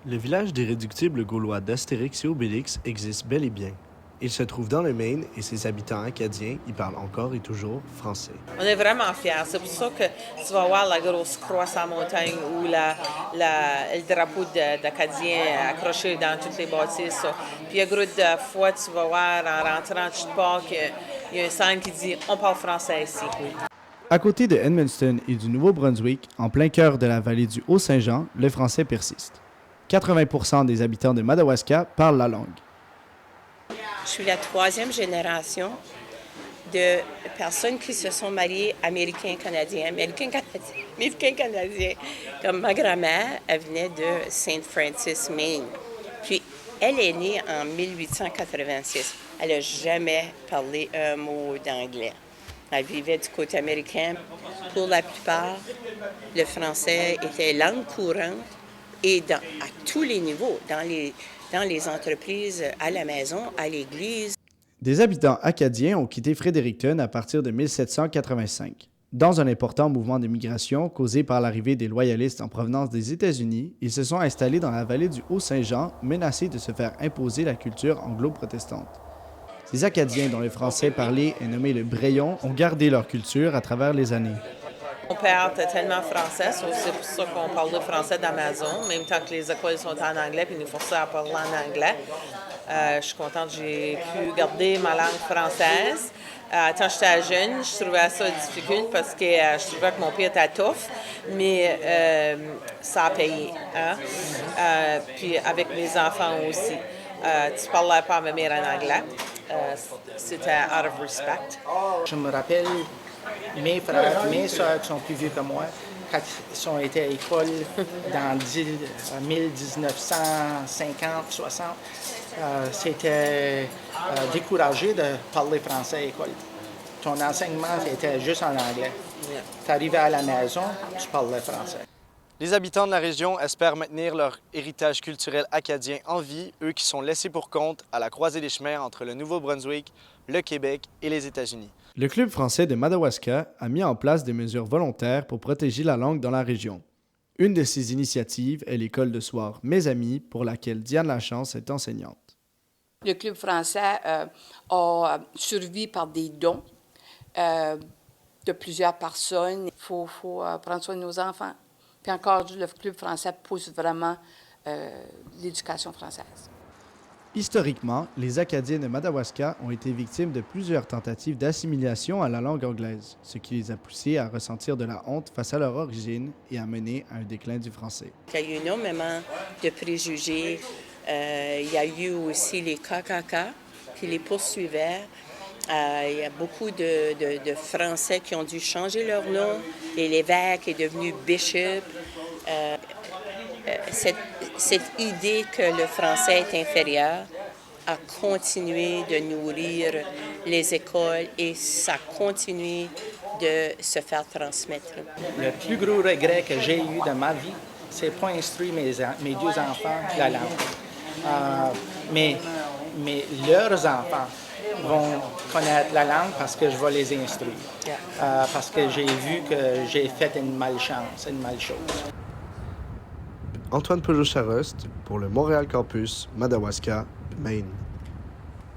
Le village d'irréductibles gaulois d'Astérix et Obélix existe bel et bien. Il se trouve dans le Maine et ses habitants acadiens y parlent encore et toujours français. On est vraiment fiers. C'est pour ça que tu vas voir la grosse croix sur la montagne ou le drapeau d'Acadien accroché dans toutes les bâtisses. Puis, un gros de fois, tu vas voir en rentrant, tu te pars qu'il y a un sign qui dit « On parle français ici ». À côté de Edmundston et du Nouveau-Brunswick, en plein cœur de la vallée du Haut-Saint-Jean, le français persiste. 80% des habitants de Madawaska parlent la langue. Je suis la troisième génération de personnes qui se sont mariées américains-canadiens. Comme ma grand-mère, elle venait de Saint Francis, Maine. Puis, elle est née en 1886. Elle n'a jamais parlé un mot d'anglais. Elle vivait du côté américain. Pour la plupart, le français était langue courante et à tous les niveaux, dans les entreprises, à la maison, à l'église. Des habitants acadiens ont quitté Fredericton à partir de 1785. Dans un important mouvement de migration causé par l'arrivée des loyalistes en provenance des États-Unis, ils se sont installés dans la vallée du Haut-Saint-Jean, menacés de se faire imposer la culture anglo-protestante. Ces Acadiens, dont le français parlé est nommé le Braillon, ont gardé leur culture à travers les années. Mon père était tellement français, c'est pour ça qu'on parle de français dans ma zone, même tant que les écoles sont en anglais puis nous forçaient à parler en anglais. Je suis contente que j'ai pu garder ma langue française. Quand j'étais jeune, je trouvais ça difficile parce que je trouvais que mon père était tough, mais ça a payé. Hein? Puis avec mes enfants aussi. Tu parlais pas à ma mère en anglais. C'était out of respect. Je me rappelle mes frères, mes soeurs qui sont plus vieux que moi, quand ils ont été à l'école dans 1950-60, c'était découragé de parler français à l'école. Ton enseignement était juste en anglais. Tu arrivais à la maison, tu parlais français. Les habitants de la région espèrent maintenir leur héritage culturel acadien en vie, eux qui sont laissés pour compte à la croisée des chemins entre le Nouveau-Brunswick, le Québec et les États-Unis. Le Club français de Madawaska a mis en place des mesures volontaires pour protéger la langue dans la région. Une de ces initiatives est l'école de soir Mes Amis, pour laquelle Diane Lachance est enseignante. Le Club français a survécu par des dons de plusieurs personnes. Il faut prendre soin de nos enfants. Puis encore, le Club français pousse vraiment l'éducation française. Historiquement, les Acadiens de Madawaska ont été victimes de plusieurs tentatives d'assimilation à la langue anglaise, ce qui les a poussés à ressentir de la honte face à leur origine et a mené à un déclin du français. Il y a eu énormément de préjugés. Il y a eu aussi les KKK qui les poursuivaient. Il y a beaucoup de Français qui ont dû changer leur nom. Et l'évêque est devenu bishop. Cette idée que le français est inférieur a continué de nourrir les écoles et ça continue de se faire transmettre. Le plus gros regret que j'ai eu de ma vie, c'est de ne pas instruire mes deux enfants la langue. Mais leurs enfants vont connaître la langue parce que je vais les instruire. Parce que j'ai vu que j'ai fait une malchance, une malchose. Antoine Peugeot-Charost pour le Montréal Campus, Madawaska, Maine.